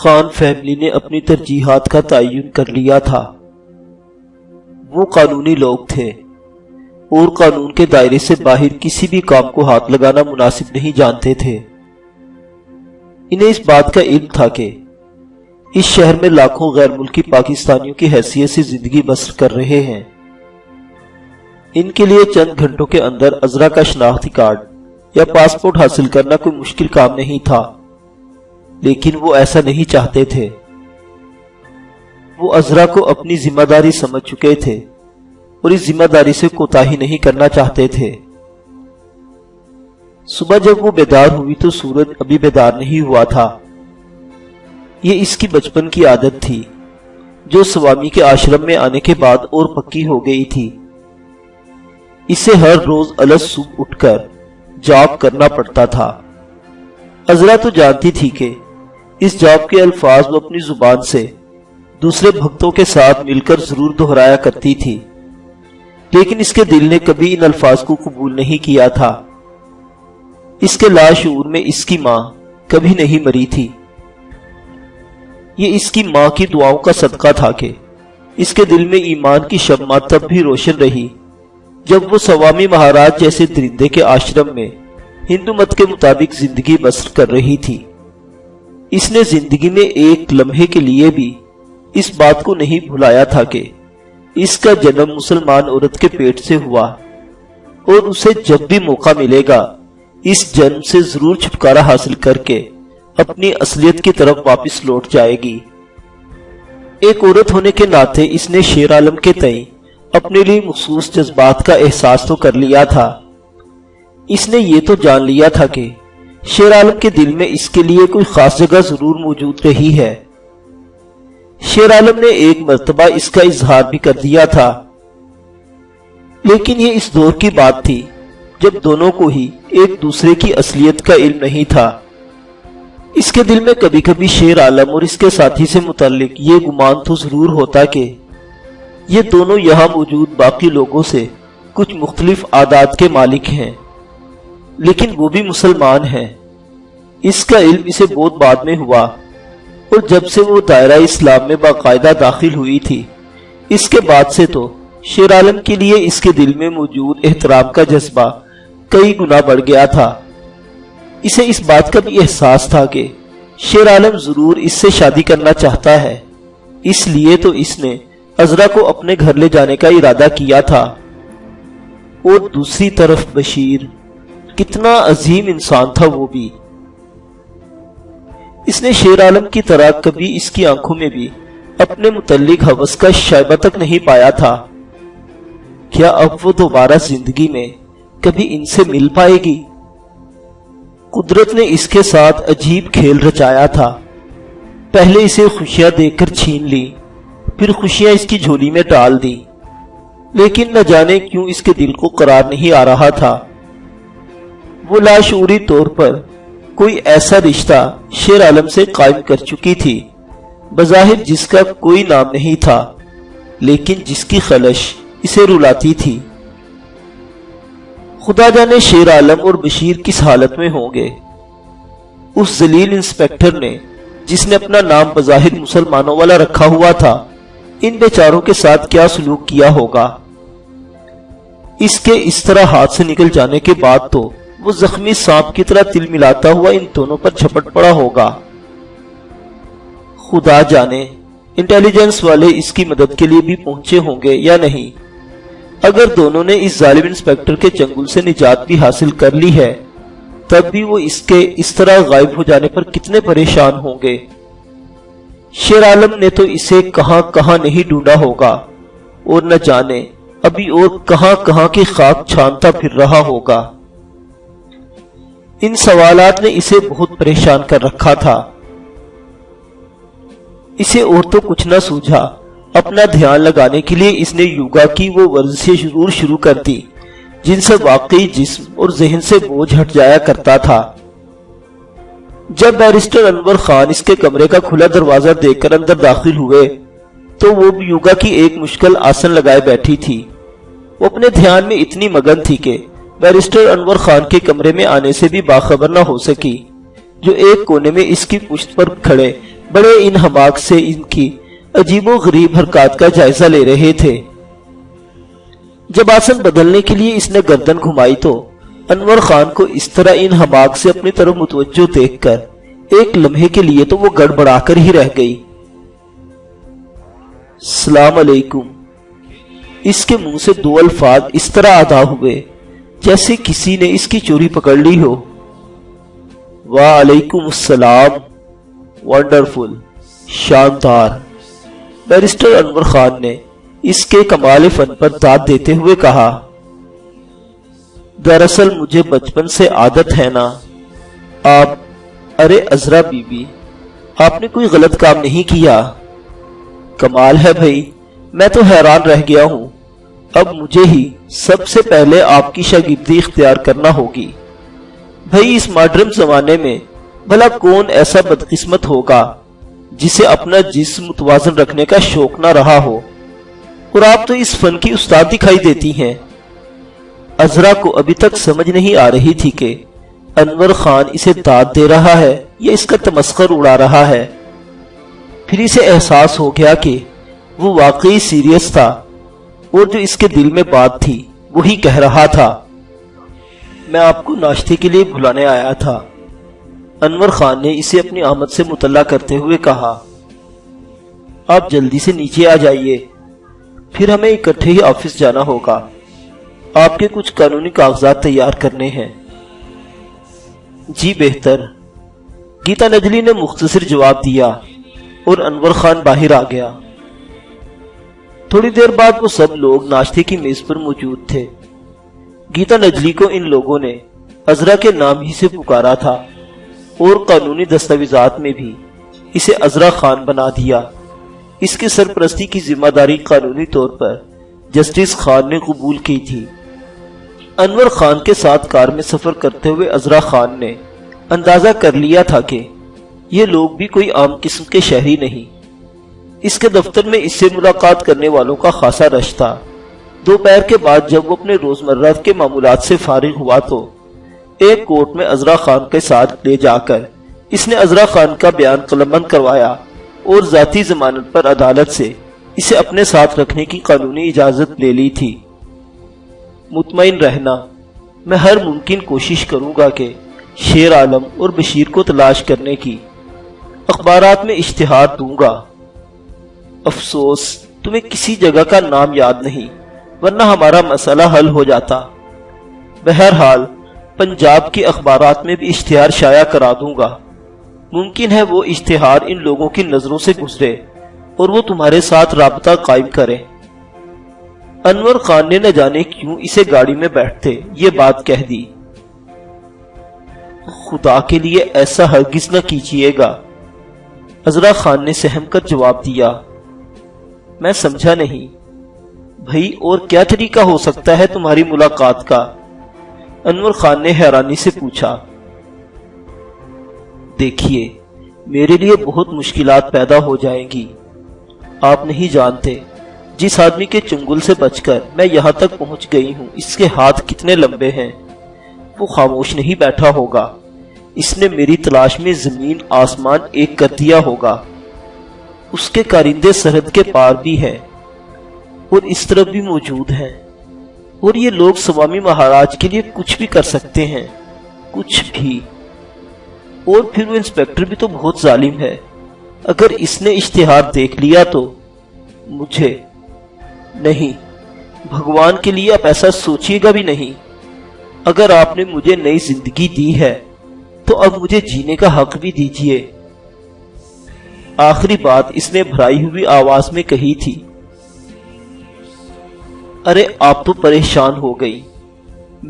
Khan family نے اپنی ترجیحات کا تعین کر لیا تھا۔ وہ قانونی لوگ تھے اور قانون کے دائرے سے باہر کسی بھی کام کو ہاتھ لگانا مناسب نہیں جانتے تھے۔ انہیں اس بات کا علم تھا کہ اس شہر میں لاکھوں غیر ملکی پاکستانیوں کی حیثیت سے زندگی بسر کر رہے ہیں۔ ان کے لیے چند گھنٹوں کے اندر عذرا کا شناختی کارڈ یا پاسپورٹ حاصل کرنا کوئی مشکل کام نہیں تھا، لیکن وہ ایسا نہیں چاہتے تھے۔ وہ عذرا کو اپنی ذمہ داری سمجھ چکے تھے اور اس ذمہ داری سے کوتاہی نہیں کرنا چاہتے تھے۔ صبح جب وہ بیدار ہوئی تو سورج ابھی بیدار نہیں ہوا تھا۔ یہ اس کی بچپن کی عادت تھی جو سوامی کے آشرم میں آنے کے بعد اور پکی ہو گئی تھی۔ اسے ہر روز الگ صبح اٹھ کر جاپ کرنا پڑتا تھا۔ عذرا تو جانتی تھی کہ اس جاپ کے الفاظ وہ اپنی زبان سے دوسرے بھکتوں کے ساتھ مل کر ضرور دہرایا کرتی تھی، لیکن اس کے دل نے کبھی ان الفاظ کو قبول نہیں کیا تھا۔ اس کے لاشعور میں اس کی ماں کبھی نہیں مری تھی۔ یہ اس کی ماں کی دعاؤں کا صدقہ تھا کہ اس کے دل میں ایمان کی شمع تب بھی روشن رہی جب وہ سوامی مہاراج جیسے درندے کے آشرم میں ہندو مت کے مطابق زندگی بسر کر رہی تھی۔ اس نے زندگی میں ایک لمحے کے لیے بھی اس بات کو نہیں بھلایا تھا کہ اس کا جنم مسلمان عورت کے پیٹ سے ہوا اور اسے جب بھی موقع ملے گا اس جنم سے ضرور چھٹکارا حاصل کر کے اپنی اصلیت کی طرف واپس لوٹ جائے گی۔ ایک عورت ہونے کے ناطے اس نے شیر عالم کے تئیں اپنے لیے مخصوص جذبات کا احساس تو کر لیا تھا۔ اس نے یہ تو جان لیا تھا کہ شیر عالم کے دل میں اس کے لیے کوئی خاص جگہ ضرور موجود رہی ہے۔ شیر عالم نے ایک مرتبہ اس کا اظہار بھی کر دیا تھا، لیکن یہ اس دور کی بات تھی جب دونوں کو ہی ایک دوسرے کی اصلیت کا علم نہیں تھا۔ اس کے دل میں کبھی کبھی شیر عالم اور اس کے ساتھی سے متعلق یہ گمان تو ضرور ہوتا کہ یہ دونوں یہاں موجود باقی لوگوں سے کچھ مختلف عادات کے مالک ہیں، لیکن وہ بھی مسلمان ہیں۔ اس کا علم اسے بہت بعد میں ہوا، اور جب سے وہ دائرہ اسلام میں باقاعدہ داخل ہوئی تھی، اس کے بعد سے تو شیر عالم کے لیے اس کے دل میں موجود احترام کا جذبہ کئی گنا بڑھ گیا تھا۔ اسے اس بات کا بھی احساس تھا کہ شیر عالم ضرور اس سے شادی کرنا چاہتا ہے، اس لیے تو اس نے عذرا کو اپنے گھر لے جانے کا ارادہ کیا تھا۔ اور دوسری طرف بشیر کتنا عظیم انسان تھا وہ بھی۔ اس نے شیر عالم کی طرح کبھی اس کی آنکھوں میں بھی اپنے متعلق ہوس کا شائبہ تک نہیں پایا تھا۔ کیا اب وہ دوبارہ زندگی میں کبھی ان سے مل پائے گی؟ قدرت نے اس کے ساتھ عجیب کھیل رچایا تھا۔ پہلے اسے خوشیاں دیکھ کر چھین لی، پھر خوشیاں اس کی جھولی میں ڈال دی، لیکن نہ جانے کیوں اس کے دل کو قرار نہیں آ رہا تھا۔ وہ لاشعوری طور پر کوئی ایسا رشتہ شیر عالم سے قائم کر چکی تھی، بظاہر جس کا کوئی نام نہیں تھا، لیکن جس کی خلش اسے رلاتی تھی۔ خدا جانے شیر عالم اور بشیر کس حالت میں ہوں گے۔ اس ذلیل انسپیکٹر نے جس نے اپنا نام بظاہر مسلمانوں والا رکھا ہوا تھا، ان بیچاروں کے ساتھ کیا سلوک کیا ہوگا۔ اس کے اس طرح ہاتھ سے نکل جانے کے بعد تو وہ زخمی سانپ کی طرح تل ملاتا ہوا ان دونوں پر جھپٹ پڑا ہوگا۔ خدا جانے انٹیلیجنس والے اس کی مدد کے لیے بھی پہنچے ہوں گے یا نہیں۔ اگر دونوں نے اس ظالم انسپیکٹر کے چنگل سے نجات بھی حاصل کر لی ہے، تب بھی وہ اس کے اس طرح غائب ہو جانے پر کتنے پریشان ہوں گے۔ شیر عالم نے تو اسے کہاں کہاں نہیں ڈھونڈا ہوگا، اور نہ جانے ابھی اور کہاں کہاں کی خاک چھانتا پھر رہا ہوگا۔ ان سوالات نے اسے بہت پریشان کر رکھا تھا۔ اسے اور تو کچھ نہ سوجھا۔ اپنا دھیان لگانے کے لیے اس نے یوگا کی وہ ورزشیں ضرور شروع کر دی جن سے واقعی جسم اور ذہن سے بوجھ ہٹ جایا کرتا تھا۔ جب بیرسٹر انور خان اس کے کمرے کا کھلا دروازہ دیکھ کر اندر داخل ہوئے تو وہ یوگا کی ایک مشکل آسن لگائے بیٹھی تھی۔ وہ اپنے دھیان میں اتنی مگن تھی کہ بیرسٹر انور خان کے کمرے میں آنے سے بھی باخبر نہ ہو سکی، جو ایک کونے میں اس کی پشت پر کھڑے بڑے انہماک سے ان کی عجیب و غریب حرکات کا جائزہ لے رہے تھے۔ جب آسن بدلنے کے لیے اس نے گردن گھمائی تو انور خان کو اس طرح انہماک سے اپنی طرف متوجہ دیکھ کر ایک لمحے کے لیے تو وہ گڑبڑا کر ہی رہ گئی۔ السلام علیکم۔ اس کے منہ سے دو الفاظ اس طرح ادا ہوئے جیسے کسی نے اس کی چوری پکڑ لی ہو۔ وعلیکم السلام۔ ونڈرفل، شاندار۔ بیرسٹر انور خان نے اس کے کمال فن پر داد دیتے ہوئے کہا، دراصل مجھے بچپن سے عادت ہے نا۔ ارے عذرا بی بی، آپ نے کوئی غلط کام نہیں کیا؟ کمال ہے بھائی، میں تو حیران رہ گیا ہوں۔ اب مجھے ہی سب سے پہلے آپ کی شاگردی اختیار کرنا ہوگی۔ بھائی اس ماڈرن زمانے میں بھلا کون ایسا بدقسمت ہوگا جسے اپنا جسم متوازن رکھنے کا شوق نہ رہا ہو، اور آپ تو اس فن کی استاد دکھائی دیتی ہیں۔ عذرا کو ابھی تک سمجھ نہیں آ رہی تھی کہ انور خان اسے داد دے رہا ہے یا اس کا تمسخر اڑا رہا ہے۔ پھر اسے احساس ہو گیا کہ وہ واقعی سیریس تھا، اور جو اس کے دل میں بات تھی وہی کہہ رہا تھا۔ میں آپ کو ناشتے کے لیے بلانے آیا تھا، انور خان نے اسے اپنی آمد سے مطلع کرتے ہوئے کہا۔ آپ جلدی سے نیچے آ جائیے، پھر ہمیں اکٹھے ہی آفس جانا ہوگا۔ آپ کے کچھ قانونی کاغذات تیار کرنے ہیں۔ جی بہتر، گیتا نجلی نے مختصر جواب دیا اور انور خان باہر آ گیا۔ تھوڑی دیر بعد وہ سب لوگ ناشتے کی میز پر موجود تھے۔ گیتا نجلی کو ان لوگوں نے عذرا کے نام ہی سے پکارا تھا، اور قانونی دستاویزات میں بھی اسے عذرا خان بنا دیا۔ اس کی سرپرستی کی ذمہ داری قانونی طور پر جسٹس خان نے قبول کی تھی۔ انور خان کے ساتھ کار میں سفر کرتے ہوئے عذرا خان نے اندازہ کر لیا تھا کہ یہ لوگ بھی کوئی عام قسم کے شہری نہیں۔ اس کے دفتر میں اس سے ملاقات کرنے والوں کا خاصا رش تھا۔ دوپہر کے بعد جب وہ اپنے روزمرہ کے معمولات سے فارغ ہوا تو ایک کورٹ میں عذرا خان کے ساتھ لے جا کر اس نے عذرا خان کا بیان قلمبند کروایا اور ذاتی ضمانت پر عدالت سے اسے اپنے ساتھ رکھنے کی قانونی اجازت لے لی تھی۔ مطمئن رہنا، میں ہر ممکن کوشش کروں گا کہ شیر عالم اور بشیر کو تلاش کرنے کی اخبارات میں اشتہار دوں گا۔ افسوس تمہیں کسی جگہ کا نام یاد نہیں، ورنہ ہمارا مسئلہ حل ہو جاتا۔ بہرحال پنجاب کے اخبارات میں بھی اشتہار شائع کرا دوں گا۔ ممکن ہے وہ اشتہار ان لوگوں کی نظروں سے گزرے اور وہ تمہارے ساتھ رابطہ قائم کریں۔ انور خان نے نہ جانے کیوں اسے گاڑی میں بیٹھتے یہ بات کہہ دی۔ خدا کے لیے ایسا ہرگز نہ کیجیے گا، عذرا خان نے سہم کر جواب دیا۔ میں سمجھا نہیں بھائی، اور کیا طریقہ ہو سکتا ہے تمہاری ملاقات کا؟ انور خان نے حیرانی سے پوچھا۔ دیکھیے، میرے لیے بہت مشکلات پیدا ہو جائیں گی۔ آپ نہیں جانتے جس آدمی کے چنگل سے بچ کر میں یہاں تک پہنچ گئی ہوں اس کے ہاتھ کتنے لمبے ہیں۔ وہ خاموش نہیں بیٹھا ہوگا، اس نے میری تلاش میں زمین آسمان ایک کر دیا ہوگا۔ اس کے کارندے سرحد کے پار بھی ہیں اور اس طرف بھی موجود ہیں، اور یہ لوگ سوامی مہاراج کے لیے کچھ بھی کر سکتے ہیں، کچھ بھی۔ اور پھر وہ انسپیکٹر بھی تو بہت ظالم ہے۔ اگر اس نے اشتہار دیکھ لیا تو مجھے نہیں، بھگوان کے لیے آپ ایسا سوچیے گا بھی نہیں۔ اگر آپ نے مجھے نئی زندگی دی ہے تو اب مجھے جینے کا حق بھی دیجیے۔ آخری بات اس نے بھرائی ہوئی آواز میں کہی تھی۔ ارے آپ تو پریشان ہو گئی۔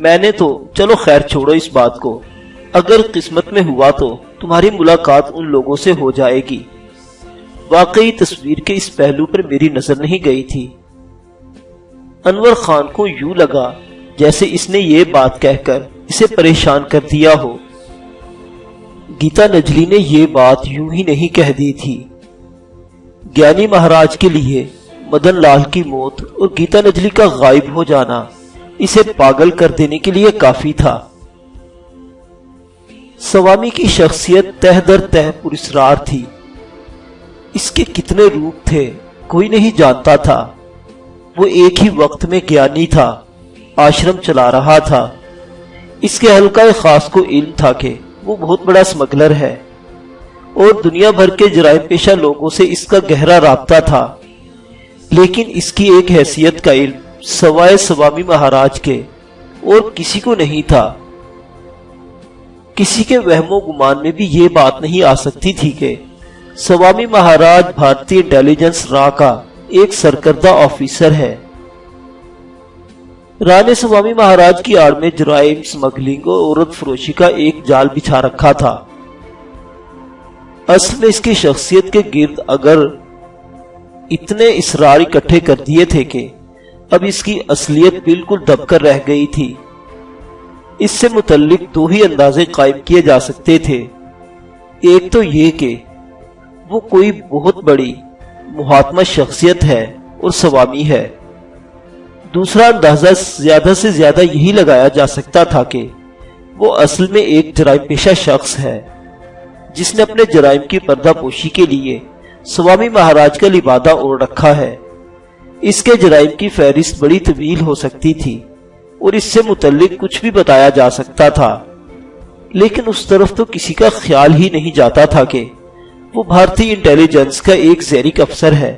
میں نے تو چلو خیر چھوڑو اس بات کو، اگر قسمت میں ہوا تو تمہاری ملاقات ان لوگوں سے ہو جائے گی۔ واقعی تصویر کے اس پہلو پر میری نظر نہیں گئی تھی۔ انور خان کو یوں لگا جیسے اس نے یہ بات کہہ کر اسے پریشان کر دیا ہو۔ گیتا نجلی نے یہ بات یوں ہی نہیں کہہ دی تھی۔ گیانی مہاراج کے لیے مدن لال کی موت اور گیتا نجلی کا غائب ہو جانا اسے پاگل کر دینے کے لیے کافی تھا۔ سوامی کی شخصیت تہ در تہ پراسرار تھی، اس کے کتنے روپ تھے کوئی نہیں جانتا تھا۔ وہ ایک ہی وقت میں گیانی تھا، آشرم چلا رہا تھا۔ اس کے حلقہ خاص کو علم تھا کہ وہ بہت بڑا اسمگلر ہے اور دنیا بھر کے جرائم پیشہ لوگوں سے اس کا گہرا رابطہ تھا، لیکن اس کی ایک حیثیت کا علم سوائے سوامی مہاراج کے اور کسی کو نہیں تھا۔ کسی کے وہم و گمان میں بھی یہ بات نہیں آ سکتی تھی کہ سوامی مہاراج بھارتی انٹیلیجنس را کا ایک سرکردہ آفیسر ہے۔ را نے سوامی مہاراج کی آڑ میں جرائم، سمگلنگ اور عورت فروشی کا ایک جال بچھا رکھا تھا۔ اصل میں اس کی شخصیت کے گرد اگر اتنے اسرار اکٹھے کر دیے تھے کہ اب اس کی اصلیت بالکل دب کر رہ گئی تھی۔ اس سے متعلق دو ہی اندازے قائم کیے جا سکتے تھے، ایک تو یہ کہ وہ کوئی بہت بڑی مہاتما شخصیت ہے اور سوامی ہے، دوسرا اندازہ زیادہ سے زیادہ یہی لگایا جا سکتا تھا کہ وہ اصل میں ایک جرائم پیشہ شخص ہے جس نے اپنے جرائم کی پردہ پوشی کے لیے سوامی مہاراج کا لبادہ اوڑھ رکھا ہے۔ اس کے جرائم کی فہرست بڑی طویل ہو سکتی تھی اور اس سے متعلق کچھ بھی بتایا جا سکتا تھا، لیکن اس طرف تو کسی کا خیال ہی نہیں جاتا تھا کہ وہ بھارتی انٹیلیجنس کا ایک زیرک افسر ہے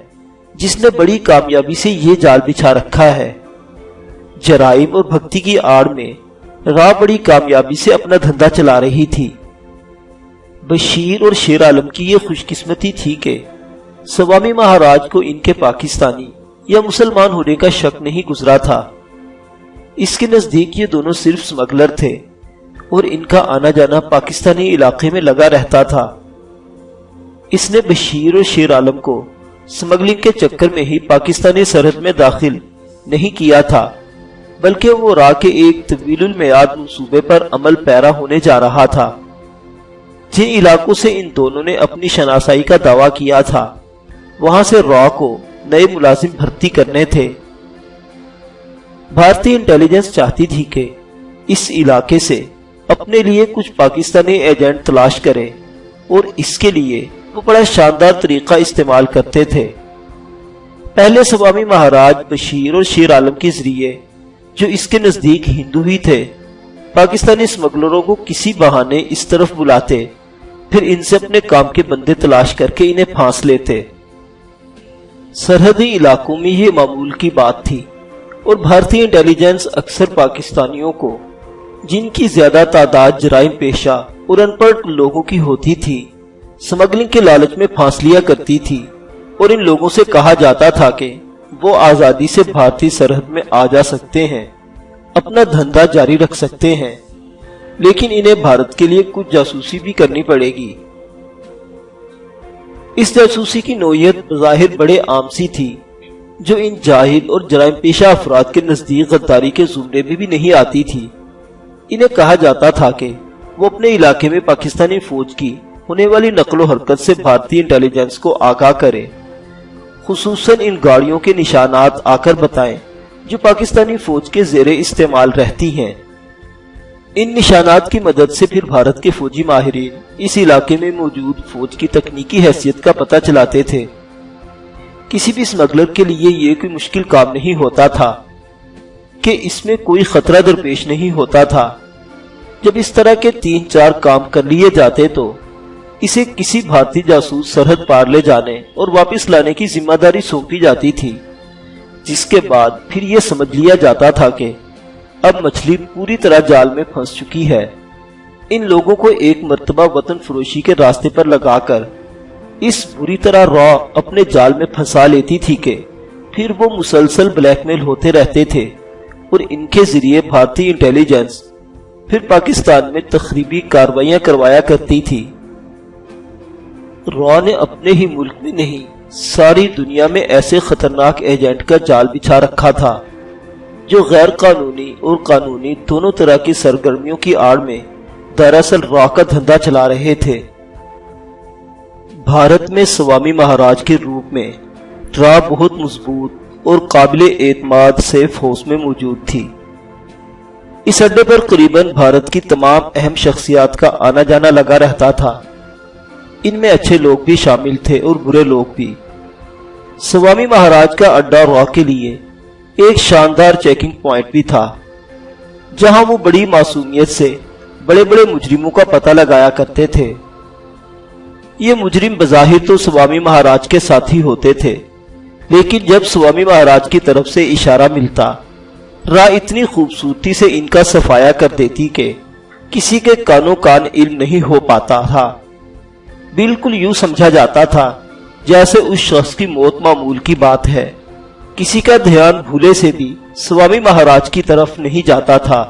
جس نے بڑی کامیابی سے یہ جال بچھا رکھا ہے۔ جرائم اور بھکتی کی آڑ میں راہ بڑی کامیابی سے اپنا دھندا چلا رہی تھی۔ بشیر اور شیر عالم کی یہ خوش قسمتی تھی کہ سوامی مہاراج کو ان کے پاکستانی یا مسلمان ہونے کا شک نہیں گزرا تھا۔ اس کے نزدیک یہ دونوں صرف سمگلر تھے اور ان کا آنا جانا پاکستانی علاقے میں لگا رہتا تھا۔ اس نے بشیر اور شیر عالم کو سمگلنگ کے چکر میں ہی پاکستانی سرحد میں داخل نہیں کیا تھا، بلکہ وہ راہ کے ایک طویل المیعاد منصوبے پر عمل پیرا ہونے جا رہا تھا۔ جن علاقوں سے ان دونوں نے اپنی شناسائی کا دعویٰ کیا تھا وہاں سے راہ کو نئے ملازم بھرتی کرنے تھے۔ بھارتی انٹیلیجنس چاہتی تھی کہ اس علاقے سے اپنے لیے کچھ پاکستانی ایجنٹ تلاش کرے اور اس کے لیے وہ بڑا شاندار طریقہ استعمال کرتے تھے۔ پہلے سوامی مہاراج بشیر اور شیر عالم کے ذریعے، جو اس کے نزدیک ہندو ہی تھے، پاکستانی اسمگلروں کو کسی بہانے اس طرف بلاتے، پھر ان سے اپنے کام کے بندے تلاش کر کے انہیں پھانس لیتے۔ سرحدی علاقوں میں یہ معمول کی بات تھی اور بھارتی انٹیلیجنس اکثر پاکستانیوں کو، جن کی زیادہ تعداد جرائم پیشہ اور ان پڑھ لوگوں کی ہوتی تھی، سمگلنگ کے لالچ میں پھانس لیا کرتی تھی اور ان لوگوں سے کہا جاتا تھا کہ وہ آزادی سے بھارتی سرحد میں آ جا سکتے ہیں، اپنا دھندا جاری رکھ سکتے ہیں، لیکن انہیں بھارت کے لیے کچھ جاسوسی بھی کرنی پڑے گی۔ اس جاسوسی کی نوعیت بظاہر بڑے عام سی تھی، جو ان جاہل اور جرائم پیشہ افراد کے نزدیک غداری کے زمرے میں بھی نہیں آتی تھی۔ انہیں کہا جاتا تھا کہ وہ اپنے علاقے میں پاکستانی فوج کی ہونے والی نقل و حرکت سے بھارتی انٹیلیجنس کو آگاہ کرے، خصوصاً ان گاڑیوں کے نشانات آ کر بتائیں جو پاکستانی فوج کے زیر استعمال رہتی ہیں۔ ان نشانات کی مدد سے پھر بھارت کے فوجی ماہرین اس علاقے میں موجود فوج کی تکنیکی حیثیت کا پتہ چلاتے تھے۔ کسی بھی اسمگلر کے لیے یہ کوئی مشکل کام نہیں ہوتا تھا کہ اس میں کوئی خطرہ درپیش نہیں ہوتا تھا۔ جب اس طرح کے 3-4 کام کر لیے جاتے تو اسے کسی بھارتی جاسوس سرحد پار لے جانے اور واپس لانے کی ذمہ داری سونپی جاتی تھی، جس کے بعد پھر یہ سمجھ لیا جاتا تھا کہ اب مچھلی پوری طرح جال میں پھنس چکی ہے۔ ان لوگوں کو ایک مرتبہ وطن فروشی کے راستے پر لگا کر اس بری طرح را اپنے جال میں پھنسا لیتی تھی کہ پھر وہ مسلسل بلیک میل ہوتے رہتے تھے اور ان کے ذریعے بھارتی انٹیلیجنس پھر پاکستان میں تخریبی کارروائیاں کروایا کرتی تھی۔ را نے اپنے ہی ملک میں نہیں، ساری دنیا میں ایسے خطرناک ایجنٹ کا جال بچھا رکھا تھا جو غیر قانونی اور قانونی دونوں طرح کی سرگرمیوں کی آڑ میں دراصل را کا دھندا چلا رہے تھے۔ بھارت میں سوامی مہاراج کے روپ میں را بہت مضبوط اور قابل اعتماد سیف ہاؤس میں موجود تھی۔ اس اڈے پر قریباً بھارت کی تمام اہم شخصیات کا آنا جانا لگا رہتا تھا۔ ان میں اچھے لوگ بھی شامل تھے اور برے لوگ بھی۔ سوامی مہاراج کا اڈا را کے لیے ایک شاندار چیکنگ پوائنٹ بھی تھا، جہاں وہ بڑی معصومیت سے بڑے بڑے مجرموں کا پتہ لگایا کرتے تھے۔ یہ مجرم بظاہر تو سوامی مہاراج کے ساتھی ہوتے تھے، لیکن جب سوامی مہاراج کی طرف سے اشارہ ملتا، راہ اتنی خوبصورتی سے ان کا صفایا کر دیتی کہ کسی کے کانوں کان علم نہیں ہو پاتا تھا۔ بالکل یوں سمجھا جاتا تھا جیسے اس شخص کی موت معمول کی بات ہے۔ کسی کا دھیان بھولے سے بھی سوامی مہاراج کی طرف نہیں جاتا تھا۔